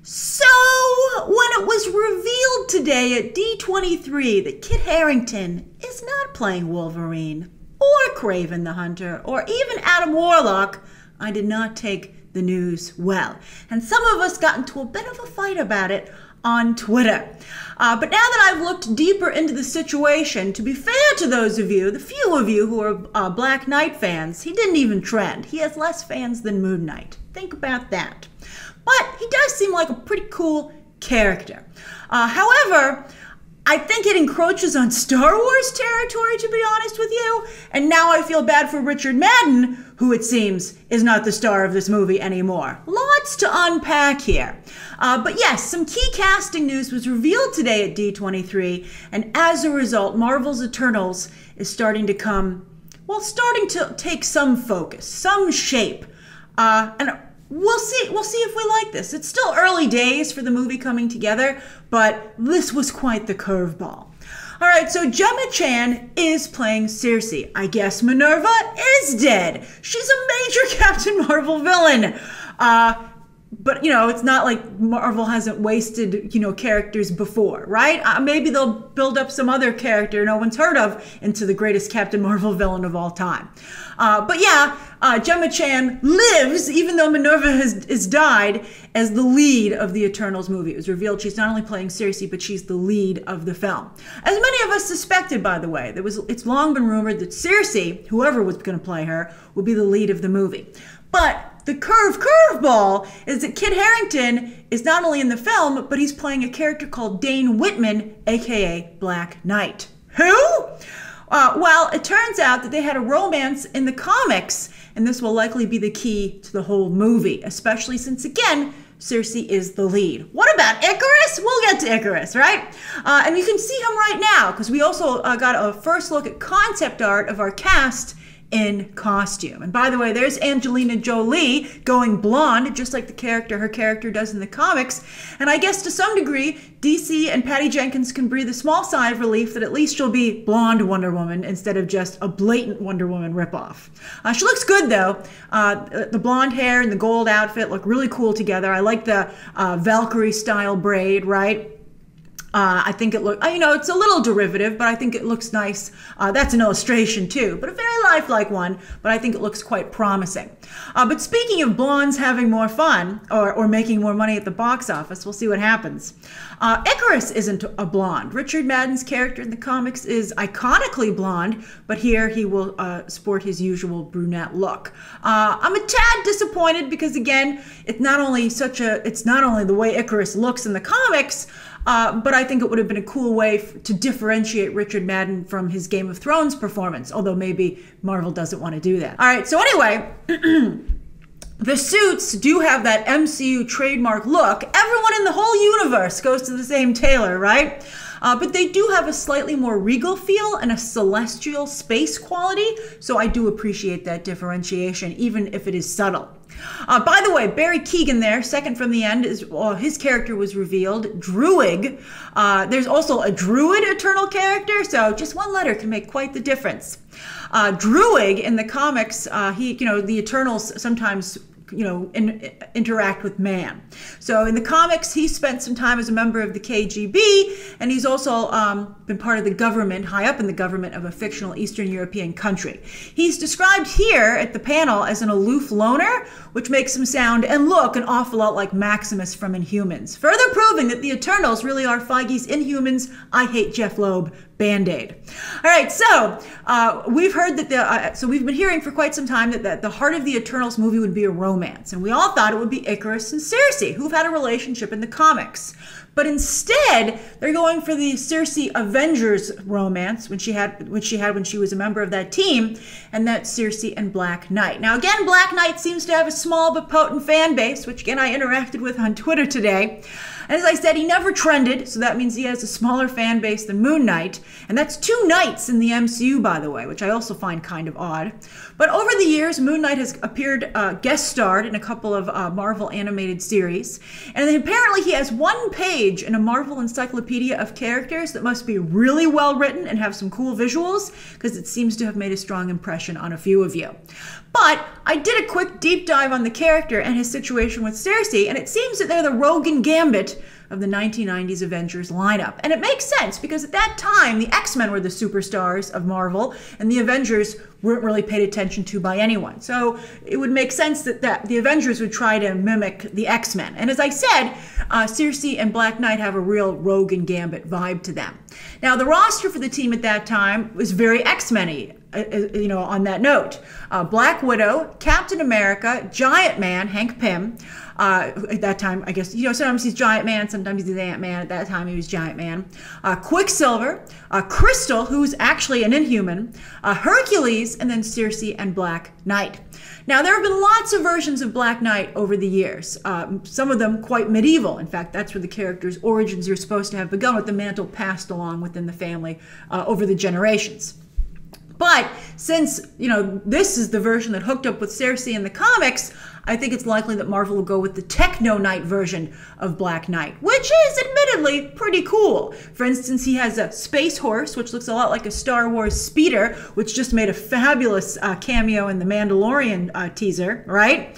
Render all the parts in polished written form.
So, when it was revealed today at D23 that Kit Harington is not playing Wolverine, or Kraven the Hunter, or even Adam Warlock, I did not take the news well. And some of us got into a bit of a fight about it on Twitter. But now that I've looked deeper into the situation, to be fair to those of you, the few of you who are Black Knight fans, he didn't even trend. He has less fans than Moon Knight. Think about that. But he does seem like a pretty cool character. However, I think it encroaches on Star Wars territory, to be honest with you. And now I feel bad for Richard Madden, who it seems is not the star of this movie anymore. Lots to unpack here. But yes, some key casting news was revealed today at D23. And as a result, Marvel's Eternals is starting to take some focus, some shape. And we'll see if we like this. It's still early days for the movie coming together, but this was quite the curveball. All right, so Gemma Chan is playing Sersi. I guess Minerva is dead. She's a major Captain Marvel villain. But, you know, it's not like Marvel hasn't wasted, characters before, right? Maybe they'll build up some other character no one's heard of into the greatest Captain Marvel villain of all time. But yeah, Gemma Chan lives, even though Minerva has died, as the lead of the Eternals movie. It was revealed she's not only playing Sersi, but she's the lead of the film. As many of us suspected, by the way, it's long been rumored that Sersi, whoever was going to play her, would be the lead of the movie. But the curveball is that Kit Harington is not only in the film, but he's playing a character called Dane Whitman, aka Black Knight. Who? Well, it turns out that they had a romance in the comics, and this will likely be the key to the whole movie, especially since, again, Sersi is the lead. What about Icarus? We'll get to Icarus, right? And you can see him right now, because we also got a first look at concept art of our cast in costume. And by the way, there's Angelina Jolie going blonde, just like her character does in the comics. And I guess to some degree, DC and Patty Jenkins can breathe a small sigh of relief that at least she'll be blonde Wonder Woman instead of just a blatant Wonder Woman ripoff. She looks good though. The blonde hair and the gold outfit look really cool together. I like the Valkyrie style braid, right? I think it looks, it's a little derivative, but I think it looks nice. That's an illustration too, but a very lifelike one, but I think it looks quite promising. But speaking of blondes having more fun or making more money at the box office, we'll see what happens. Icarus isn't a blonde. Richard Madden's character in the comics is iconically blonde, but here he will sport his usual brunette look. I'm a tad disappointed because again, it's not only the way Icarus looks in the comics, but I think it would have been a cool way to differentiate Richard Madden from his Game of Thrones performance, although maybe Marvel doesn't want to do that. All right, so anyway, the suits do have that MCU trademark look. Everyone in the whole universe goes to the same tailor, right? But they do have a slightly more regal feel and a celestial space quality, so I do appreciate that differentiation, even if it is subtle. By the way, Barry Keegan there, second from the end, his character was revealed, Druig. There's also a Druid Eternal character, so just one letter can make quite the difference. Druig in the comics, the Eternals sometimes interact with man. So in the comics, he spent some time as a member of the KGB, and he's also been part of the government, high up in the government of a fictional Eastern European country. He's described here at the panel as an aloof loner, which makes him sound and look an awful lot like Maximus from Inhumans, further proving that the Eternals really are Feige's Inhumans, I hate Jeff Loeb Band-Aid. All right, so we've heard that we've been hearing for quite some time that the heart of the Eternals movie would be a romance, and we all thought it would be Icarus and Sersi, who've had a relationship in the comics. But instead, they're going for the Sersi Avengers romance, when she was a member of that team, and that's Sersi and Black Knight. Now again, Black Knight seems to have a small but potent fan base, which again I interacted with on Twitter today. As I said, he never trended, so that means he has a smaller fan base than Moon Knight. And that's 2 Knights in the MCU, by the way, which I also find kind of odd. But over the years, Moon Knight has appeared, guest starred in a couple of Marvel animated series. And then apparently he has 1 page in a Marvel encyclopedia of characters that must be really well written and have some cool visuals, because it seems to have made a strong impression on a few of you. But I did a quick deep dive on the character and his situation with Sersi, and it seems that they're the rogue and gambit of the 1990s Avengers lineup. And it makes sense because at that time, the X-Men were the superstars of Marvel, and the Avengers weren't really paid attention to by anyone. So it would make sense that the Avengers would try to mimic the X-Men. And as I said, Sersi and Black Knight have a real rogue and gambit vibe to them. Now, the roster for the team at that time was very X-Men-y. On that note, Black Widow, Captain America, Giant Man, Hank Pym. At that time, I guess, sometimes he's Giant Man, sometimes he's Ant-Man. At that time, he was Giant Man. Quicksilver, Crystal, who's actually an Inhuman, Hercules, and then Sersi and Black Knight. Now, there have been lots of versions of Black Knight over the years, some of them quite medieval. In fact, that's where the character's origins are supposed to have begun, with the mantle passed along within the family over the generations. But since, this is the version that hooked up with Sersi in the comics, I think it's likely that Marvel will go with the Techno Knight version of Black Knight, which is admittedly pretty cool. For instance, he has a space horse, which looks a lot like a Star Wars speeder, which just made a fabulous cameo in the Mandalorian teaser, right?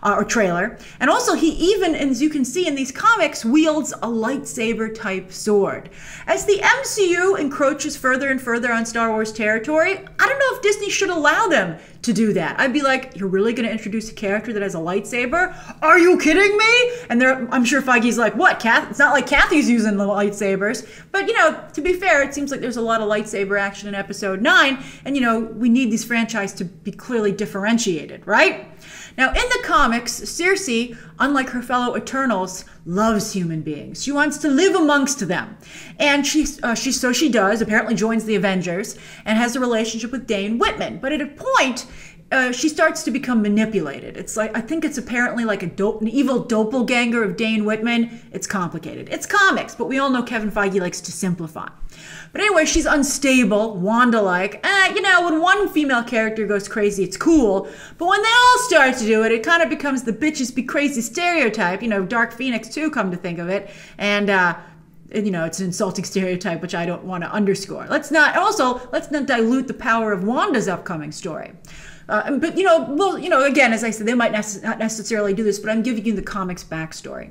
Or trailer. And also he even, as you can see in these comics, wields a lightsaber type sword. As the MCU encroaches further and further on Star Wars territory, I don't know if Disney should allow them to do that. I'd be like, you're really going to introduce a character that has a lightsaber? Are you kidding me? And I'm sure Feige's like, what, Kath? It's not like Kathy's using the lightsabers. But, to be fair, it seems like there's a lot of lightsaber action in Episode 9. And, we need these franchises to be clearly differentiated, right? Now, in the comics, Sersi, unlike her fellow Eternals, loves human beings. She wants to live amongst them. And she does, apparently joins the Avengers, and has a relationship with Dane Whitman. But at a point, she starts to become manipulated. It's like, I think it's apparently like an evil doppelganger of Dane Whitman. It's complicated. It's comics, but we all know Kevin Feige likes to simplify. But anyway, she's unstable, Wanda-like. When one female character goes crazy, it's cool. But when they all start to do it, it kind of becomes the bitches be crazy stereotype. Dark Phoenix too, come to think of it. And, it's an insulting stereotype, which I don't want to underscore. Let's not dilute the power of Wanda's upcoming story. But, again, as I said, they might not necessarily do this, but I'm giving you the comics backstory.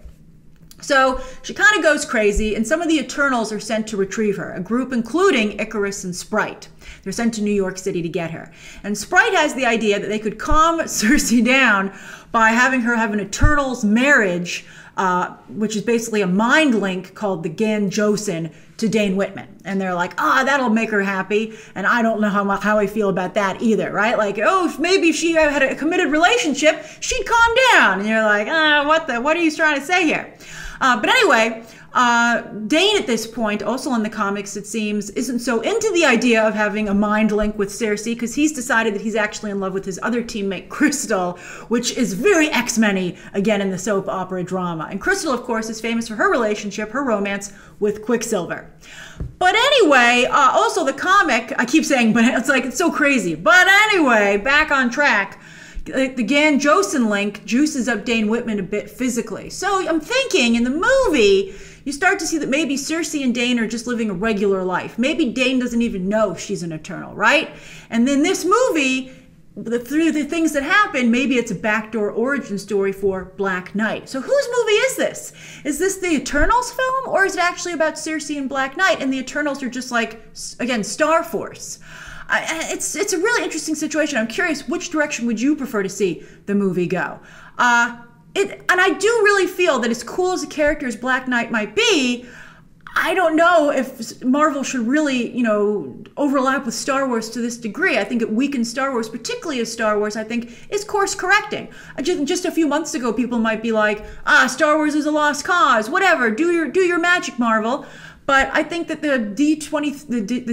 So she kind of goes crazy, and some of the Eternals are sent to retrieve her, a group including Icarus and Sprite. They're sent to New York City to get her. And Sprite has the idea that they could calm Sersi down by having her have an Eternals marriage, which is basically a mind link called the Gan-Josin to Dane Whitman. And they're like, that'll make her happy. And I don't know how I feel about that either, right? Like, maybe if she had a committed relationship, she'd calm down. And you're like, what are you trying to say here? But anyway, Dane at this point, also in the comics it seems, isn't so into the idea of having a mind link with Sersi, because he's decided that he's actually in love with his other teammate, Crystal, which is very X-Men-y, again, in the soap opera drama. And Crystal, of course, is famous for her relationship, her romance with Quicksilver. But anyway, also the comic, I keep saying, but it's so crazy. But anyway, back on track. The Gan-Josin link juices up Dane Whitman a bit physically. So I'm thinking in the movie, you start to see that maybe Sersi and Dane are just living a regular life. Maybe Dane doesn't even know she's an Eternal, right? And then this movie, through the things that happen, maybe it's a backdoor origin story for Black Knight. So whose movie is this? Is this the Eternals film, or is it actually about Sersi and Black Knight, and the Eternals are just like, again, Star Force? It's a really interesting situation. I'm curious, which direction would you prefer to see the movie go? And I do really feel that as cool as a character as Black Knight might be, I don't know if Marvel should really, overlap with Star Wars to this degree. I think it weakens Star Wars, particularly as Star Wars, I think, is course correcting. Just a few months ago, people might be like, Star Wars is a lost cause, whatever, do your magic, Marvel. But I think that the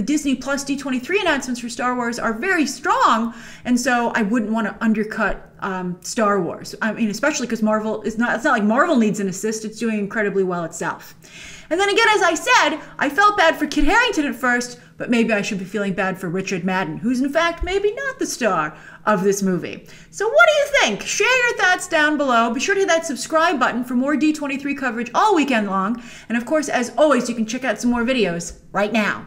Disney Plus D23 announcements for Star Wars are very strong, and so I wouldn't want to undercut Star Wars. I mean, especially because it's not like Marvel needs an assist, it's doing incredibly well itself. And then again, as I said, I felt bad for Kit Harington at first, but maybe I should be feeling bad for Richard Madden, who's in fact maybe not the star of this movie. So what do you think? Share your thoughts down below. Be sure to hit that subscribe button for more D23 coverage all weekend long. And of course, as always, you can check out some more videos right now.